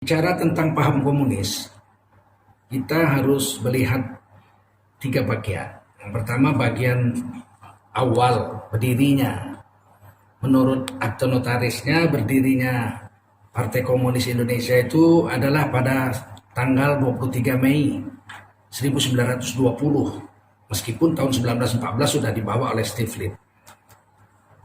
Bicara tentang paham komunis, kita harus melihat tiga bagian. Yang pertama bagian awal berdirinya. Menurut akte notarisnya berdirinya Partai Komunis Indonesia itu adalah pada tanggal 23 Mei 1920. Meskipun tahun 1914 sudah dibawa oleh Stiflin.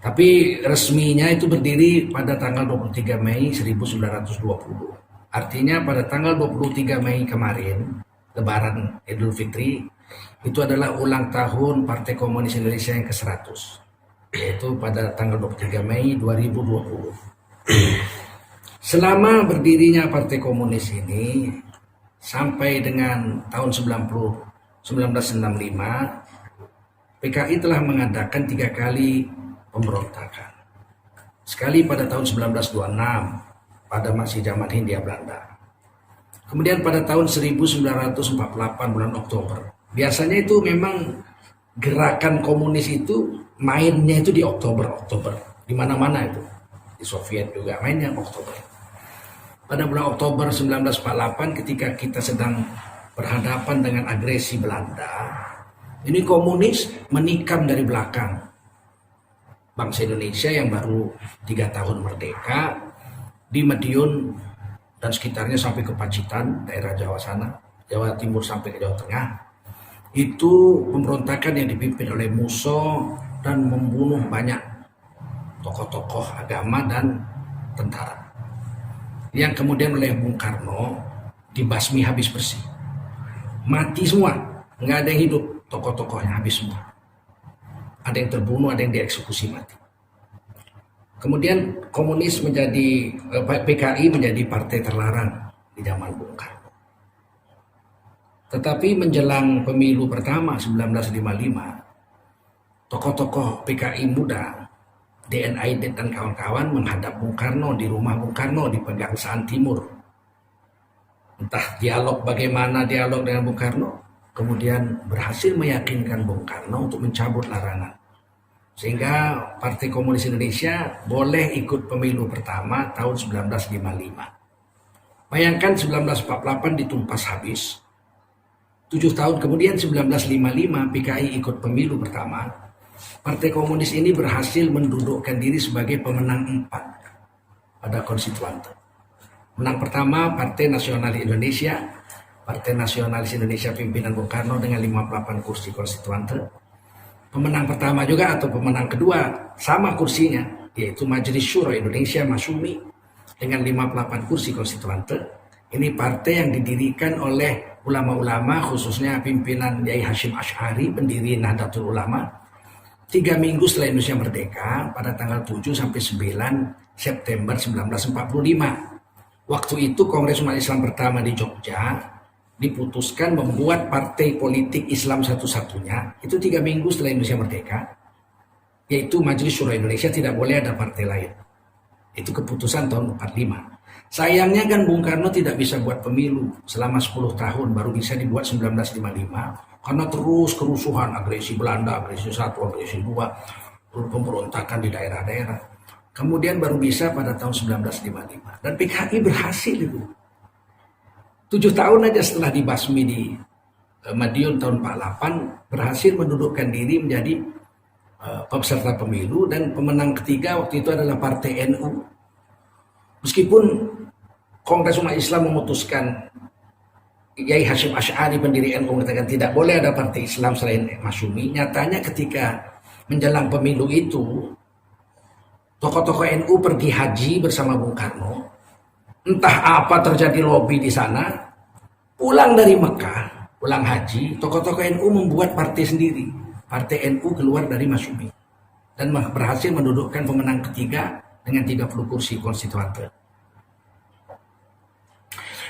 Tapi resminya itu berdiri pada tanggal 23 Mei 1920. Artinya pada tanggal 23 Mei kemarin, Lebaran Idul Fitri, itu adalah ulang tahun Partai Komunis Indonesia yang ke-100. Yaitu pada tanggal 23 Mei 2020. Selama berdirinya Partai Komunis ini, sampai dengan tahun 1965, PKI telah mengadakan 3 kali pemberontakan. Sekali pada tahun 1926, pada masih zaman Hindia Belanda. Kemudian pada tahun 1948 bulan Oktober. Biasanya itu memang gerakan komunis itu mainnya itu di Oktober. Di mana-mana itu. Di Soviet juga mainnya Oktober. Pada bulan Oktober 1948 ketika kita sedang berhadapan dengan agresi Belanda, ini komunis menikam dari belakang bangsa Indonesia yang baru 3 tahun merdeka, di Madiun dan sekitarnya sampai ke Pacitan, daerah Jawa sana, Jawa Timur sampai ke Jawa Tengah. Itu pemberontakan yang dipimpin oleh Musso dan membunuh banyak tokoh-tokoh agama dan tentara. Yang kemudian oleh Bung Karno dibasmi habis bersih. Mati semua, nggak ada yang hidup, tokoh-tokohnya habis semua. Ada yang terbunuh, ada yang dieksekusi mati. Kemudian komunis menjadi PKI menjadi partai terlarang di zaman Bung Karno. Tetapi menjelang pemilu pertama 1955, tokoh-tokoh PKI muda, DN Aidit dan kawan-kawan menghadap Bung Karno di rumah Bung Karno di Pegangsaan Timur. Entah bagaimana dialog dengan Bung Karno, kemudian berhasil meyakinkan Bung Karno untuk mencabut larangan. Sehingga Partai Komunis Indonesia boleh ikut pemilu pertama tahun 1955. Bayangkan 1948 ditumpas habis. 7 tahun kemudian 1955 PKI ikut pemilu pertama. Partai Komunis ini berhasil mendudukkan diri sebagai pemenang 4 pada konstituante. Menang pertama Partai Nasionalis Indonesia. Partai Nasionalis Indonesia pimpinan Bung Karno dengan 58 kursi konstituante. Pemenang pertama juga atau pemenang kedua sama kursinya, yaitu Majelis Syuro Indonesia Masyumi dengan 58 kursi konstituante. Ini partai yang didirikan oleh ulama-ulama, khususnya pimpinan Yai Hashim Asy'ari, pendiri Nahdlatul Ulama, 3 minggu setelah Indonesia merdeka pada tanggal 7 sampai 9 September 1945. Waktu itu Kongres Umat Islam pertama di Jogja diputuskan membuat partai politik Islam satu-satunya itu 3 minggu setelah Indonesia merdeka, yaitu Majelis Syuro Indonesia, tidak boleh ada partai lain. Itu keputusan tahun 45. Sayangnya kan Bung Karno tidak bisa buat pemilu selama 10 tahun, baru bisa dibuat 1955 karena terus kerusuhan, agresi Belanda, agresi 1, agresi 2, pemberontakan di daerah-daerah. Kemudian baru bisa pada tahun 1955 dan PKI berhasil itu. 7 tahun aja setelah dibasmi di Madiun tahun 48 berhasil mendudukkan diri menjadi peserta pemilu, dan pemenang ketiga waktu itu adalah Partai NU. Meskipun Kongres Umat Islam memutuskan, Yai Hashim Asy'ari pendiri NU mengatakan tidak boleh ada partai Islam selain Masyumi, nyatanya ketika menjelang pemilu itu tokoh-tokoh NU pergi haji bersama Bung Karno. Entah apa terjadi lobby di sana, pulang dari Mekah, pulang haji, tokoh-tokoh NU membuat partai sendiri. Partai NU keluar dari Masyumi dan berhasil mendudukkan pemenang ketiga dengan 30 kursi konstituante.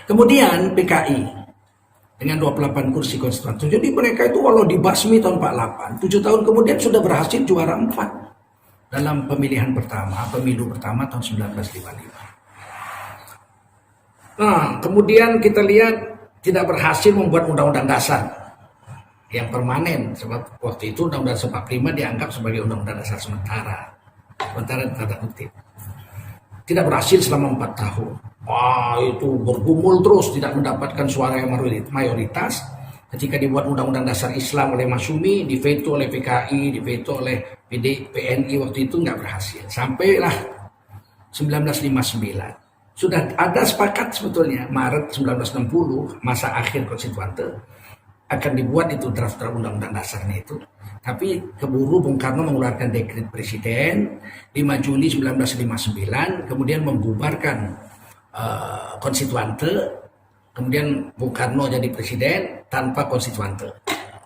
Kemudian PKI dengan 28 kursi konstituante. Jadi mereka itu walau dibasmi tahun 48, 7 tahun kemudian sudah berhasil juara 4 dalam pemilihan pertama, pemilu pertama tahun 1955. Nah, kemudian kita lihat tidak berhasil membuat undang-undang dasar yang permanen, sebab waktu itu undang-undang 45 dianggap sebagai undang-undang dasar sementara tanda kutip. Tidak berhasil selama 4 tahun. Wah, itu bergumul terus, tidak mendapatkan suara yang mayoritas. Ketika dibuat Undang-Undang Dasar Islam oleh Masyumi, diveto oleh PKI, diveto oleh PNI waktu itu nggak berhasil. Sampailah 1959. Sudah ada sepakat sebetulnya Maret 1960 masa akhir konstituante akan dibuat itu draft Undang-Undang Dasarnya itu. Tapi keburu Bung Karno mengeluarkan dekret presiden 5 Juli 1959, kemudian membubarkan konstituante, kemudian Bung Karno jadi presiden tanpa konstituante.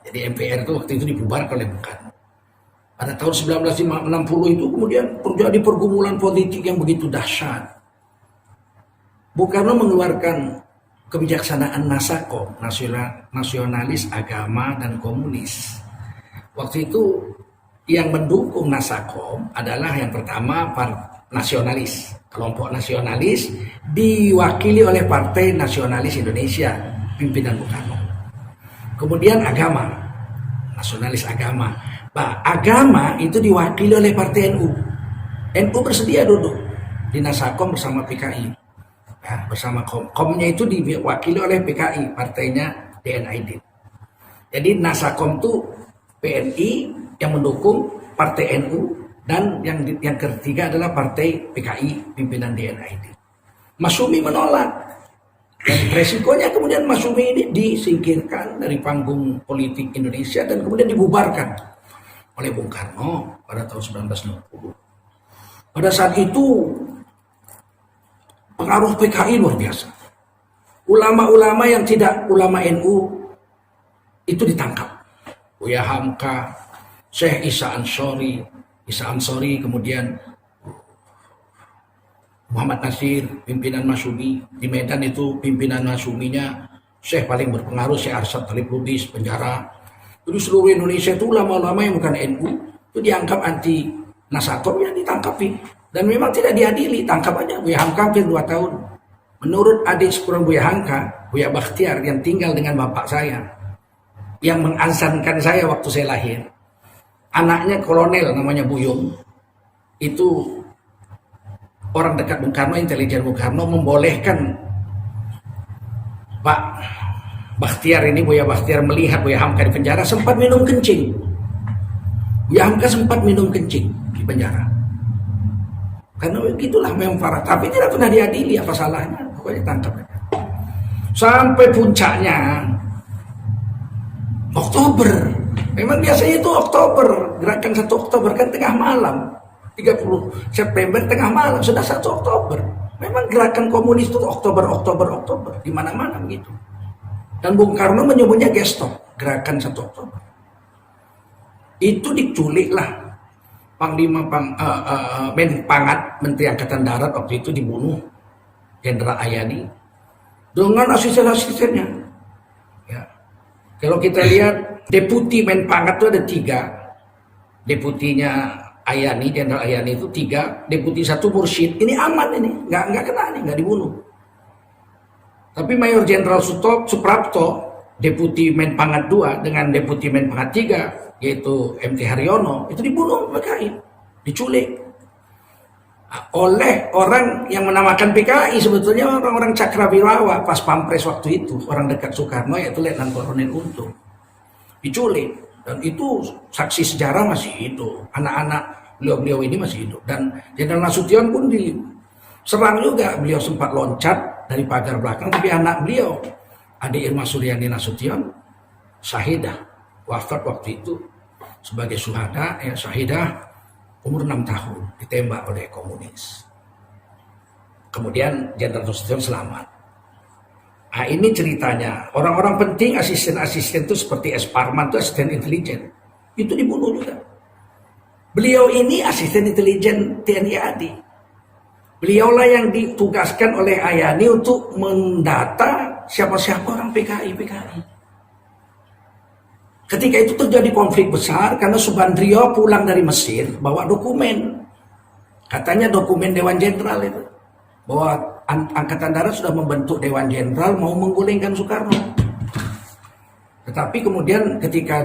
Jadi MPR itu waktu itu dibubarkan oleh Bung Karno. Pada tahun 1960 itu kemudian terjadi pergumulan politik yang begitu dahsyat. Bung Karno mengeluarkan kebijaksanaan Nasakom, nasionalis, agama, dan komunis. Waktu itu yang mendukung Nasakom adalah yang pertama nasionalis. Kelompok nasionalis diwakili oleh Partai Nasionalis Indonesia, pimpinan Bung Karno. Kemudian agama, nasionalis agama. Agama itu diwakili oleh Partai NU. NU bersedia duduk di Nasakom bersama PKI. Ya, bersama komnya itu diwakili oleh PKI, partainya DNID. Jadi Nasakom itu PNI yang mendukung Partai NU, dan yang ketiga adalah Partai PKI pimpinan DNID. Masyumi menolak, dan resikonya kemudian Masyumi ini disingkirkan dari panggung politik Indonesia dan kemudian dibubarkan oleh Bung Karno pada tahun 1960. Pada saat itu pengaruh PKI luar biasa. Ulama-ulama yang tidak ulama NU itu ditangkap. Buya Hamka, Syekh Isa Ansori, kemudian Muhammad Nasir, pimpinan Masyumi. Di Medan itu pimpinan Masyuminya Syekh paling berpengaruh, Syekh Arsyad Talib Lubis, penjara. Jadi seluruh Indonesia itu ulama-ulama yang bukan NU itu dianggap anti Nasakom, yang ditangkapi. Dan memang tidak diadili, tangkap aja. Buya Hamka hampir 2 tahun. Menurut adik sepupu Buya Hamka, Buya Bakhtiar yang tinggal dengan bapak saya, yang mengansankan saya waktu saya lahir, anaknya kolonel namanya Buyung, itu orang dekat Bung Karno, intelijen Bung Karno, membolehkan Pak Bakhtiar ini, Buya Bakhtiar, melihat Buya Hamka di penjara, sempat minum kencing. Buya Hamka sempat minum kencing di penjara. Karena begitulah memang parah, tapi tidak pernah diadili, apa salahnya, pokoknya tangkap. Sampai puncaknya Oktober, memang biasanya itu Oktober, gerakan 1 Oktober kan tengah malam, 30 September tengah malam, sudah 1 Oktober. Memang gerakan komunis itu Oktober, di mana-mana begitu. Dan Bung Karno menyebutnya Gestop, gerakan 1 Oktober. Itu diculiklah Panglima Menpangat, Menteri Angkatan Darat waktu itu dibunuh, Jenderal Ayani, dengan asisten-asistennya. Kalau kita lihat deputi Menpangat itu ada 3, deputinya Ayani, Jenderal Ayani itu 3, deputi 1 Mursyid. Ini aman, ini nggak kena, nih nggak dibunuh. Tapi Mayor Jenderal Suprapto, deputi Menpangat 2 dengan deputi Menpangat 3, yaitu MT Haryono, itu dibunuh PKI, diculik oleh orang yang menamakan PKI, sebetulnya orang-orang Cakrawirawa pas Pampres waktu itu, orang dekat Soekarno, yaitu Letnan Kolonel Untung, diculik. Dan itu saksi sejarah masih hidup, anak-anak beliau ini masih hidup. Dan Jenderal Nasution pun diserang juga, beliau sempat loncat dari pagar belakang, tapi anak beliau, adik Irma Suryani Nasution, syahidah, wafat waktu itu sebagai syuhada, syahidah, umur 6 tahun, ditembak oleh komunis. Kemudian Jenderal Nasution selamat. Nah, ini ceritanya. Orang-orang penting, asisten-asisten itu seperti S. Parman itu asisten intelijen, itu dibunuh juga. Beliau ini asisten intelijen TNI AD. Beliaulah yang ditugaskan oleh Ayani untuk mendata siapa-siapa orang PKI. Ketika itu terjadi konflik besar karena Subandrio pulang dari Mesir bawa dokumen. Katanya dokumen Dewan Jenderal itu, bahwa Angkatan Darat sudah membentuk Dewan Jenderal mau menggulingkan Soekarno. Tetapi kemudian ketika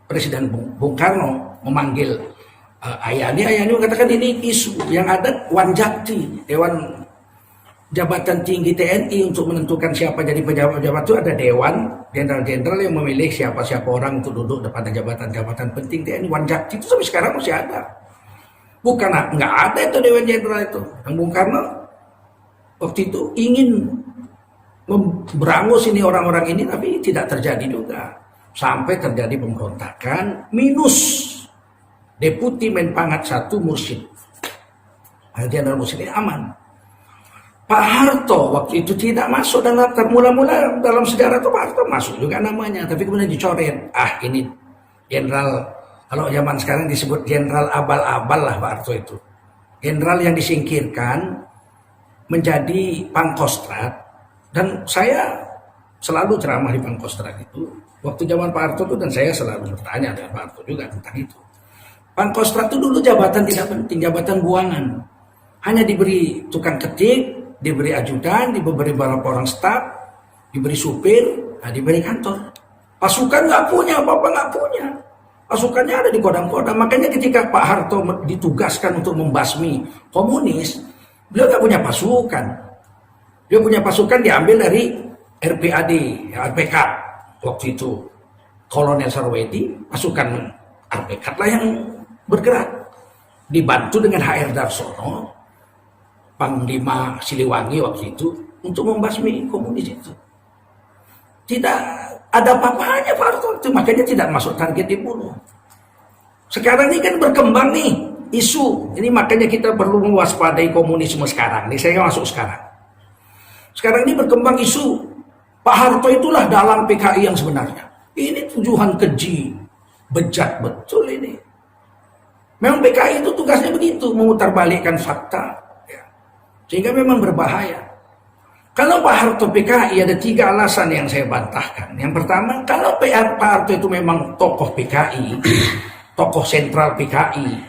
Presiden Bung Karno memanggil Ayani mengatakan ini isu yang ada Wanjakti, Dewan Jabatan Tinggi TNI untuk menentukan siapa jadi pejabat-pejabat itu ada dewan jenderal-jenderal yang memilih siapa-siapa orang untuk duduk pada jabatan-jabatan penting TNI. Wanjakti itu sampai sekarang masih ada. Bukan nggak ada itu dewan jenderal itu. Yang Bung Karno waktu itu ingin memberangus ini orang-orang ini tapi tidak terjadi juga. Sampai terjadi pemberontakan minus Deputi Menpangat 1 Mursyid. Jenderal Mursyid ini aman. Pak Harto waktu itu tidak masuk dalam mula-mula dalam sejarah itu Pak Harto masuk juga namanya, tapi kemudian dicoret. Ini jenderal, kalau zaman sekarang disebut jenderal abal-abal lah Pak Harto itu. Jenderal yang disingkirkan menjadi Pangkostrat, dan saya selalu ceramah di Pangkostrat itu. Waktu zaman Pak Harto itu, dan saya selalu bertanya dengan Pak Harto juga tentang itu. Pangkostrat itu dulu jabatan tidak penting, jabatan buangan. Hanya diberi tukang ketik, diberi ajudan, diberi beberapa orang staf, diberi supir, diberi kantor. Pasukan nggak punya, apa-apa nggak punya. Pasukannya ada di kodam-kodam. Makanya ketika Pak Harto ditugaskan untuk membasmi komunis, beliau nggak punya pasukan. Dia punya pasukan diambil dari RPAD, RPK waktu itu. Kolonel Sarwedi, pasukan RPK lah yang bergerak. Dibantu dengan HR Darsono, Panglima Siliwangi waktu itu, untuk membasmi komunis itu. Tidak ada apa-apanya Pak Harto itu, makanya tidak masuk target dibunuh. Sekarang ini kan berkembang nih isu, ini makanya kita perlu mewaspadai komunisme sekarang. Nih saya masuk sekarang. Sekarang ini berkembang isu Pak Harto itulah dalang PKI yang sebenarnya. Ini tujuan keji, bejat betul ini. Memang PKI itu tugasnya begitu, memutarbalikkan fakta. Sehingga memang berbahaya. Kalau Pak Harto PKI ada 3 alasan yang saya bantahkan. Yang pertama, kalau Pak Harto itu memang tokoh PKI, tokoh sentral PKI,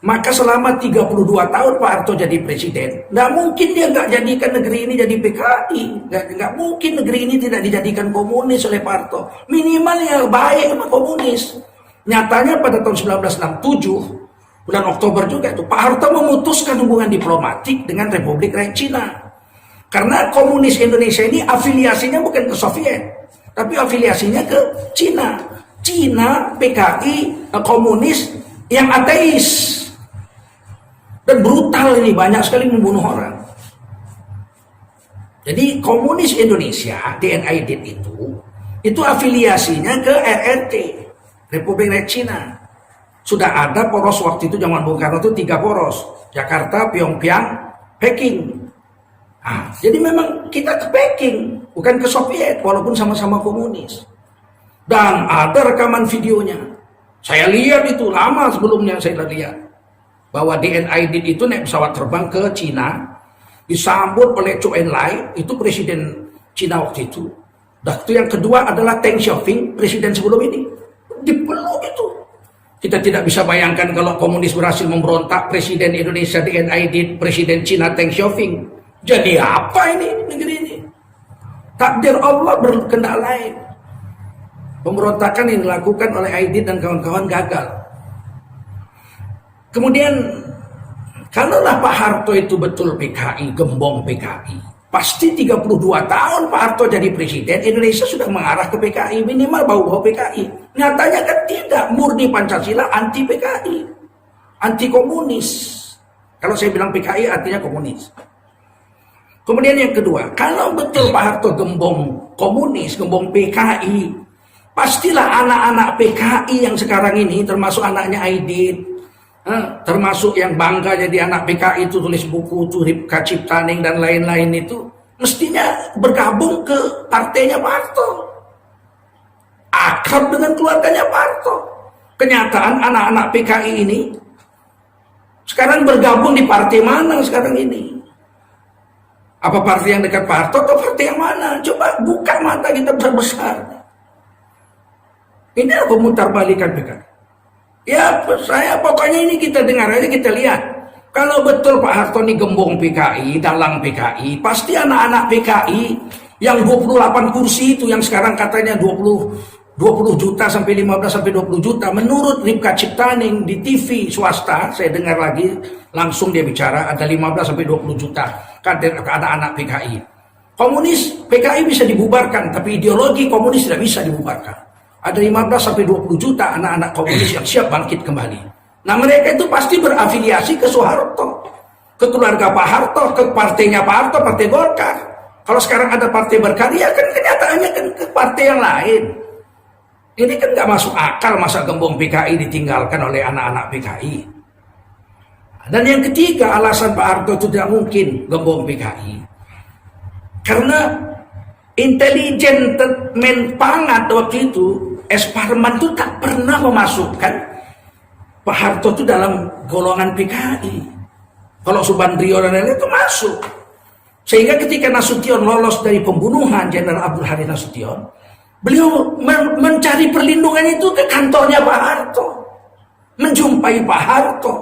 maka selama 32 tahun Pak Harto jadi presiden, nggak mungkin dia nggak jadikan negeri ini jadi PKI. Nggak mungkin negeri ini tidak dijadikan komunis oleh Pak Harto. Minimal yang baik sama komunis. Nyatanya pada tahun 1967, bulan Oktober juga itu, Pak Harto memutuskan hubungan diplomatik dengan Republik Rakyat Cina. Karena komunis Indonesia ini afiliasinya bukan ke Soviet, tapi afiliasinya ke Cina. Cina, PKI, komunis yang ateis. Dan brutal ini, banyak sekali membunuh orang. Jadi komunis Indonesia, DNID itu afiliasinya ke RRC, Republik Rakyat Cina. Sudah ada poros waktu itu zaman Bung Karno itu 3 poros. Jakarta, Pyongyang, Peking. Jadi memang kita ke Peking, bukan ke Soviet, walaupun sama-sama komunis. Dan ada rekaman videonya. Saya lihat itu lama sebelumnya saya lihat. Bahwa DNID itu naik pesawat terbang ke Cina, disambut oleh Zhou Enlai, itu presiden Cina waktu itu. Dan itu yang kedua adalah Deng Xiaoping, presiden sebelum ini. Dipeluk itu. Kita tidak bisa bayangkan kalau komunis berhasil memberontak, presiden Indonesia DNID, presiden Cina Deng Xiaoping. Jadi apa ini negeri ini? Takdir Allah berkehendak lain. Pemberontakan yang dilakukan oleh Aidit dan kawan-kawan gagal. Kemudian, kalaulah Pak Harto itu betul PKI, gembong PKI, pasti 32 tahun Pak Harto jadi presiden, Indonesia sudah mengarah ke PKI, minimal bau-bau PKI. Nyatanya kan tidak, murni Pancasila, anti PKI, anti komunis. Kalau saya bilang PKI artinya komunis. Kemudian yang kedua, kalau betul Pak Harto gembong komunis, gembong PKI, pastilah anak-anak PKI yang sekarang ini, termasuk anaknya Aidit, termasuk yang bangga jadi anak PKI itu, tulis buku, Ripka Ciptaning dan lain-lain itu, mestinya bergabung ke partainya Pak Harto. Akrab dengan keluarganya Pak Harto. Kenyataan anak-anak PKI ini sekarang bergabung di partai mana sekarang ini? Apa partai yang dekat Pak Harto atau partai yang mana? Coba buka mata kita besar-besar. Ini apa pemutarbalikan PKI? Ya saya pokoknya ini kita dengar aja, kita lihat. Kalau betul Pak Harto ini gembong PKI, dalang PKI, pasti anak-anak PKI yang 28 kursi itu yang sekarang katanya 20 20 juta sampai 15 sampai 20 juta. Menurut Ripka Ciptaning di TV swasta, saya dengar lagi langsung dia bicara, ada 15 sampai 20 juta kader anak-anak PKI. Komunis PKI bisa dibubarkan, tapi ideologi komunis tidak bisa dibubarkan. Ada 15 sampai 20 juta anak-anak komunis yang siap bangkit kembali. Nah, mereka itu pasti berafiliasi ke Soeharto, ke keluarga Pak Harto, ke partainya Pak Harto, Partai Golkar. Kalau sekarang ada partai berkarya, kan kenyataannya kan ke partai yang lain. Ini kan nggak masuk akal masa gembong PKI ditinggalkan oleh anak-anak PKI. Dan yang ketiga, alasan Pak Harto itu tidak mungkin gembong PKI. Karena intelijen Menpangat waktu itu, S. Parman itu tak pernah memasukkan Pak Harto itu dalam golongan PKI. Kalau Subandrio dan lain-lain itu masuk. Sehingga ketika Nasution lolos dari pembunuhan Jenderal Abdul Halim Nasution, beliau mencari perlindungan itu ke kantornya Pak Harto, menjumpai Pak Harto.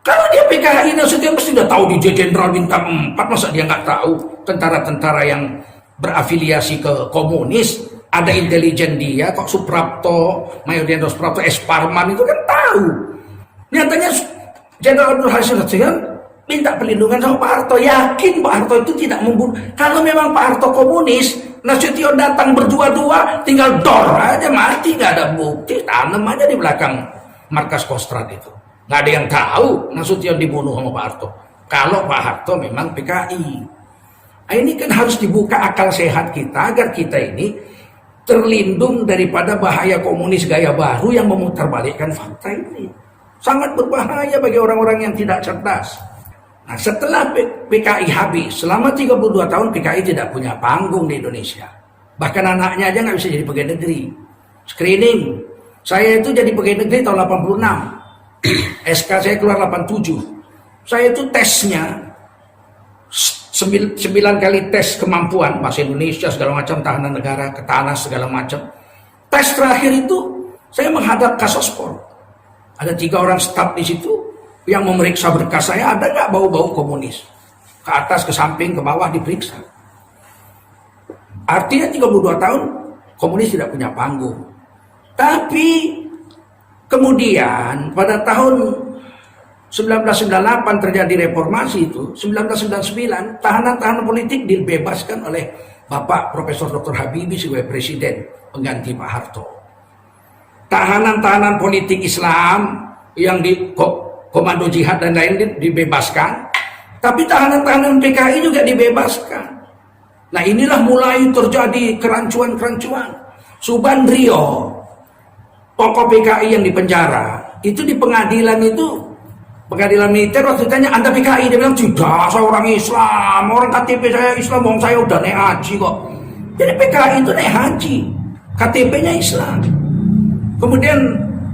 Kalau dia PKI Nasution pasti sudah tahu dia Jenderal bintang 4, masa dia nggak tahu tentara-tentara yang berafiliasi ke komunis. Ada intelijen dia, kok Suprapto, Mayor Jenderal Suprapto, S. Parman itu kan tahu. Nyatanya Jenderal Abdul Halim Nasution minta perlindungan sama Pak Harto, yakin Pak Harto itu tidak membunuh. Kalau memang Pak Harto komunis, Nasution datang berdua-dua, tinggal dor aja mati, nggak ada bukti, tanam aja di belakang markas Kostrad itu. Nggak ada yang tahu Nasution dibunuh sama Pak Harto. Kalau Pak Harto memang PKI. Nah, ini kan harus dibuka akal sehat kita agar kita ini terlindung daripada bahaya komunis gaya baru yang memutarbalikkan fakta ini. Sangat berbahaya bagi orang-orang yang tidak cerdas. Nah, setelah PKI habis, selama 32 tahun PKI tidak punya panggung di Indonesia. Bahkan anaknya aja nggak bisa jadi pegawai negeri. Screening, saya itu jadi pegawai negeri tahun 86. SK saya keluar 87. Saya itu tesnya 9 kali tes kemampuan bahasa Indonesia segala macam, tahanan negara, ketahanan segala macam. Tes terakhir itu saya menghadap Kasospor. Ada 3 orang staf di situ yang memeriksa berkas saya, ada nggak bau-bau komunis. Ke atas, ke samping, ke bawah diperiksa. Artinya 32 tahun komunis tidak punya panggung. Tapi kemudian pada tahun 1998 terjadi reformasi itu, 1999 tahanan-tahanan politik dibebaskan oleh Bapak Profesor Dr. Habibie sebagai presiden pengganti Pak Harto. Tahanan-tahanan politik Islam yang di komando jihad dan lain dibebaskan, tapi tahanan-tahanan PKI juga dibebaskan. Nah, inilah mulai terjadi kerancuan-kerancuan. Subandrio, tokoh PKI yang dipenjara, itu di pengadilan militer waktu ditanya, Anda PKI? Dia bilang, tidak, saya orang Islam, orang KTP saya Islam, orang saya udah naik haji kok. Jadi PKI itu naik haji, KTP-nya Islam. Kemudian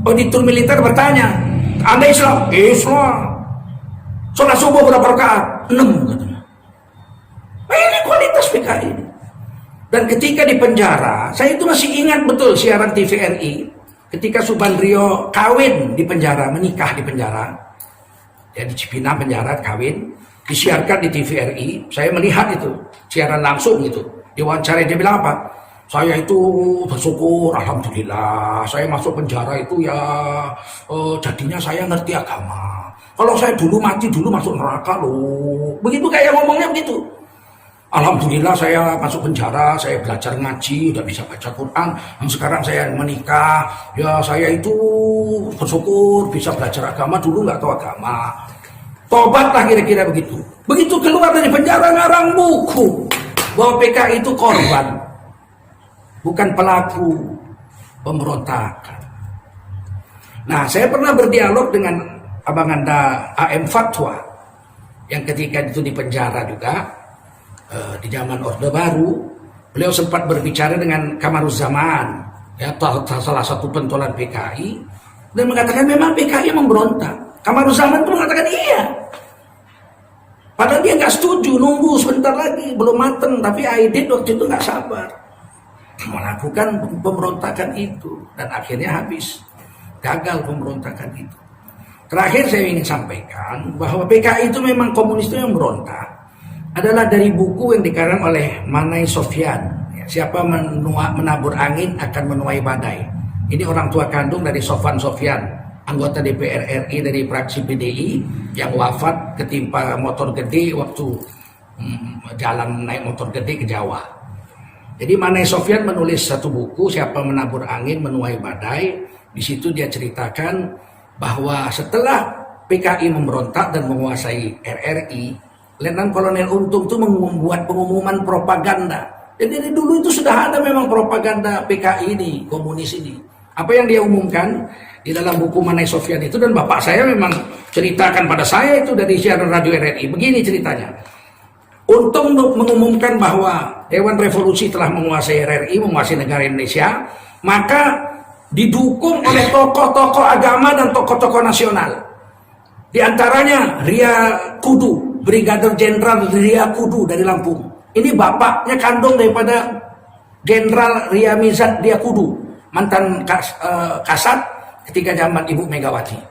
auditor militer bertanya, Anda Islam? Islam. Sholat subuh berapa rakaat? 6 katanya. Nah, ini kualitas PKI. Dan ketika di penjara, saya itu masih ingat betul siaran TVRI ketika Subandrio kawin di penjara, menikah di penjara. Ya, di Cipinang penjara kawin, disiarkan di TVRI. Saya melihat itu siaran langsung itu. Diwawancara, dia bilang apa? Saya itu bersyukur, alhamdulillah. Saya masuk penjara itu ya jadinya saya ngerti agama. Kalau saya dulu mati dulu masuk neraka loh. Begitu kayak ngomongnya begitu. Alhamdulillah saya masuk penjara, saya belajar ngaji, udah bisa baca Quran. Dan sekarang saya menikah, ya saya itu bersyukur bisa belajar agama, dulu nggak tahu agama. Tobatlah kira-kira begitu. Begitu keluar dari penjara ngarang buku bahwa PKI itu korban, bukan pelaku pemberontakan. Nah, saya pernah berdialog dengan Abang Anda AM Fatwa yang ketika itu di penjara juga. Di zaman Orde Baru, beliau sempat berbicara dengan Kamaruzzaman, ya, salah satu pentolan PKI, dan mengatakan memang PKI memberontak. Kamaruzzaman itu mengatakan iya. Padahal dia nggak setuju, nunggu sebentar lagi, belum mateng, tapi Aidit waktu itu nggak sabar melakukan pemberontakan itu, dan akhirnya habis, gagal pemberontakan itu. Terakhir saya ingin sampaikan bahwa PKI itu memang komunis itu yang berontak adalah dari buku yang dikarang oleh Manai Sofyan, ya, siapa menabur angin akan menuai badai. Ini orang tua kandung dari Sofwan Sofyan, anggota DPR RI dari fraksi PDI yang wafat ketimpa motor gede waktu jalan naik motor gede ke Jawa. Jadi Manai Sofyan menulis satu buku, Siapa Menabur Angin Menuai Badai. Di situ dia ceritakan bahwa setelah PKI memberontak dan menguasai RRI, Letnan Kolonel Untung itu membuat pengumuman propaganda. Jadi dari dulu itu sudah ada memang propaganda PKI ini, komunis ini. Apa yang dia umumkan di dalam buku Manai Sofyan itu, dan bapak saya memang ceritakan pada saya itu dari siaran radio RRI. Begini ceritanya. Untung mengumumkan bahwa Dewan Revolusi telah menguasai RRI, menguasai negara Indonesia, maka didukung oleh tokoh-tokoh agama dan tokoh-tokoh nasional. Di antaranya Ria Kudu, Brigadir Jenderal Ria Kudu dari Lampung. Ini bapaknya kandung daripada Jenderal Ria Mizat Ria Kudu, mantan Kasat ketika zaman Ibu Megawati.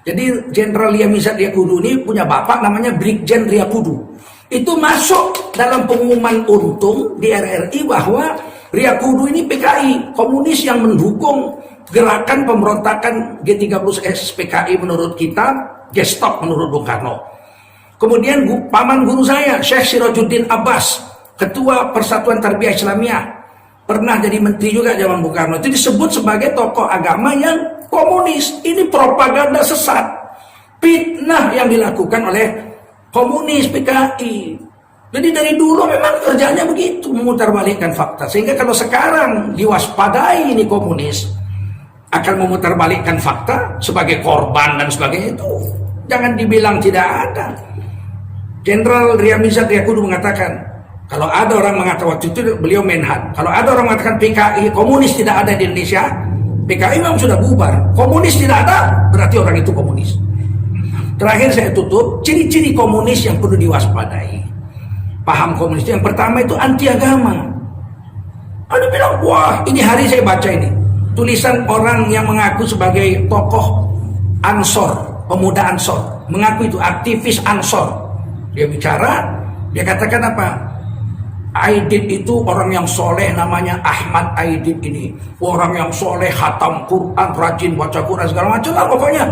Jadi Jenderal Ria Mizat Ria Kudu ini punya bapak namanya Brigjen Ria Kudu. Itu masuk dalam pengumuman Untung di RRI bahwa Ria Kudu ini PKI, komunis yang mendukung gerakan pemberontakan G30S PKI menurut kita, Gestop menurut Bung Karno. Kemudian paman guru saya, Syekh Sirajuddin Abbas, Ketua Persatuan Tarbiyah Islamiyah, pernah jadi menteri juga zaman Bung Karno. Itu disebut sebagai tokoh agama yang komunis. Ini propaganda sesat, fitnah yang dilakukan oleh komunis PKI. Jadi dari dulu memang kerjanya begitu, memutarbalikkan fakta. Sehingga kalau sekarang diwaspadai ini komunis akan memutarbalikkan fakta sebagai korban dan sebagainya, itu jangan dibilang tidak ada. Jenderal Ria Mizat Ria Kudu mengatakan, kalau ada orang mengatakan, waktu itu beliau menhan, kalau ada orang mengatakan PKI komunis tidak ada di Indonesia, PKI memang sudah bubar. Komunis tidak ada, berarti orang itu komunis. Terakhir saya tutup, ciri-ciri komunis yang perlu diwaspadai. Paham komunis yang pertama itu anti agama. Ada bilang, wah ini hari saya baca ini, tulisan orang yang mengaku sebagai tokoh Ansor, pemuda Ansor, mengaku itu aktivis Ansor. Dia bicara, dia katakan apa? Aidit itu orang yang soleh, namanya Ahmad Aidit ini. Orang yang soleh, khatam Quran, rajin baca Quran, segala macam lah pokoknya.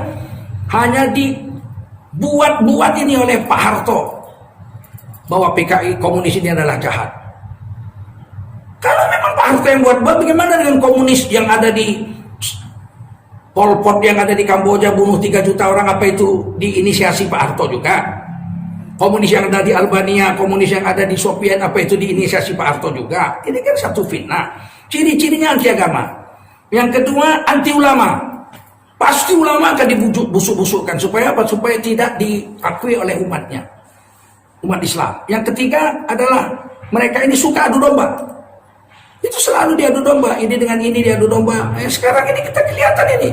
Hanya dibuat-buat ini oleh Pak Harto bahwa PKI komunis ini adalah jahat. Kalau memang Pak Harto yang buat-buat, bagaimana dengan komunis yang ada di Pol Pot, yang ada di Kamboja, bunuh 3 juta orang, apa itu diinisiasi Pak Harto juga? Komunis yang ada di Albania, komunis yang ada di Soviet, apa itu diinisiasi Pak Harto juga? Ini kan satu fitnah. Ciri-cirinya anti agama. Yang kedua, anti ulama. Pasti ulama akan dibusuk-busukkan supaya apa? Supaya tidak diakui oleh umatnya, umat Islam. Yang ketiga adalah mereka ini suka adu domba. Itu selalu diadu domba. Ini dengan ini diadu domba. Sekarang ini kita kelihatan ini.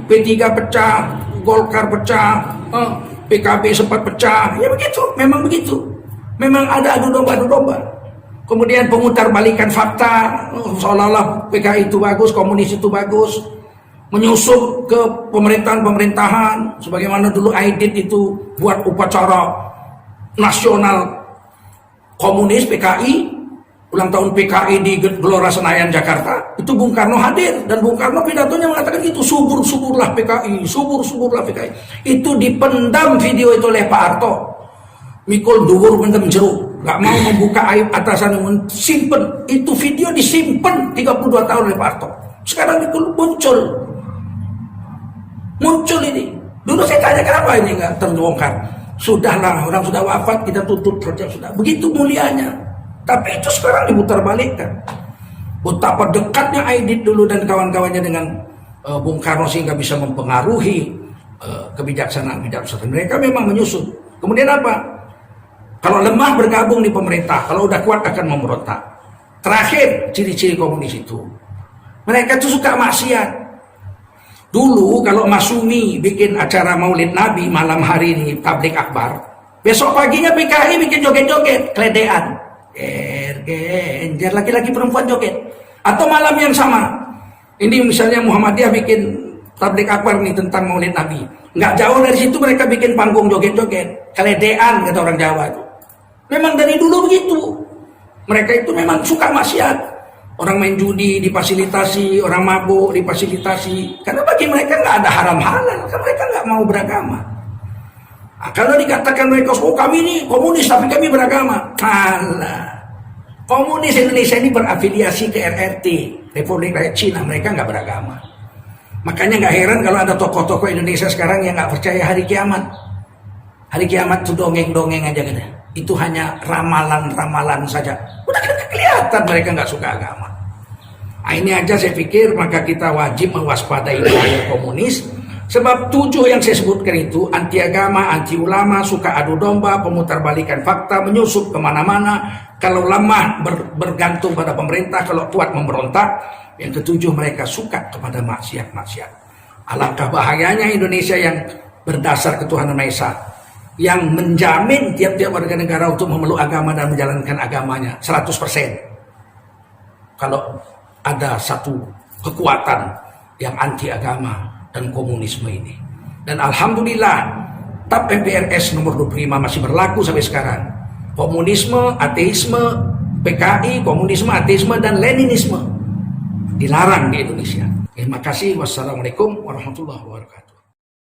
P3 pecah, Golkar pecah, PKB sempat pecah. Ya begitu, memang begitu. Memang ada adu domba. Kemudian pemutar balikan fakta, seolah-olah PKI itu bagus, komunis itu bagus. Menyusup ke pemerintahan, sebagaimana dulu Aidit itu buat upacara nasional komunis PKI, ulang tahun PKI di Gelora Senayan Jakarta. Itu Bung Karno hadir, dan Bung Karno pidatonya mengatakan itu subur-suburlah PKI, subur-suburlah PKI. Itu dipendam video itu oleh Pak Harto. Mikul dhuwur mendem jeruk, nggak mau membuka aib atasan, simpen. Itu video disimpan 32 tahun oleh Pak Harto. Sekarang itu muncul ini. Dulu saya tanya kenapa ini nggak terbongkar. Sudahlah, orang sudah wafat, kita tutup saja sudah. Begitu mulianya. Tapi itu sekarang diputarbalikkan. Betapa dekatnya Aidit dulu dan kawan-kawannya dengan Bung Karno sehingga bisa mempengaruhi kebijaksanaan. Mereka memang menyusun. Kemudian apa? Kalau lemah bergabung di pemerintah, kalau udah kuat akan memberontak. Terakhir, ciri-ciri komunis itu, mereka tuh suka maksiat. Dulu kalau Masumi bikin acara Maulid Nabi malam hari ini tablik akbar, besok paginya PKI bikin joget-joget, kledean, genjer, laki-laki perempuan joget. Atau malam yang sama, ini misalnya Muhammadiyah bikin tablik akbar nih tentang Maulid Nabi, nggak jauh dari situ mereka bikin panggung joget-joget, kledean kata orang Jawa itu. Memang dari dulu begitu. Mereka itu memang suka maksiat. Orang main judi difasilitasi, orang mabuk difasilitasi. Karena bagi mereka nggak ada haram halal, karena mereka nggak mau beragama. Nah, kalau dikatakan mereka, oh kami ini komunis tapi kami beragama. Alah. Komunis Indonesia ini berafiliasi ke RRT, Republik Rakyat Cina, mereka nggak beragama. Makanya nggak heran kalau ada tokoh-tokoh Indonesia sekarang yang nggak percaya hari kiamat. Hari kiamat itu dongeng-dongeng aja gitu. Itu hanya ramalan-ramalan saja. Udah kelihatan mereka nggak suka agama. Nah, ini aja saya pikir maka kita wajib mewaspadai bahaya komunis. Sebab 7 yang saya sebutkan itu anti agama, anti ulama, suka adu domba, pemutarbalikan fakta, menyusup kemana-mana. Kalau lemah bergantung pada pemerintah, kalau kuat memberontak. Yang ke-7 mereka suka kepada maksiat-maksiat. Alangkah bahayanya Indonesia yang berdasar ketuhanan Maha Esa, yang menjamin tiap-tiap warga negara untuk memeluk agama dan menjalankan agamanya 100%. Kalau ada satu kekuatan yang anti agama dan komunisme ini. Dan alhamdulillah TAP MPRS nomor 25 masih berlaku sampai sekarang. Komunisme, ateisme, PKI, komunisme, ateisme, dan Leninisme dilarang di Indonesia. Terima kasih. Wassalamualaikum warahmatullahi wabarakatuh.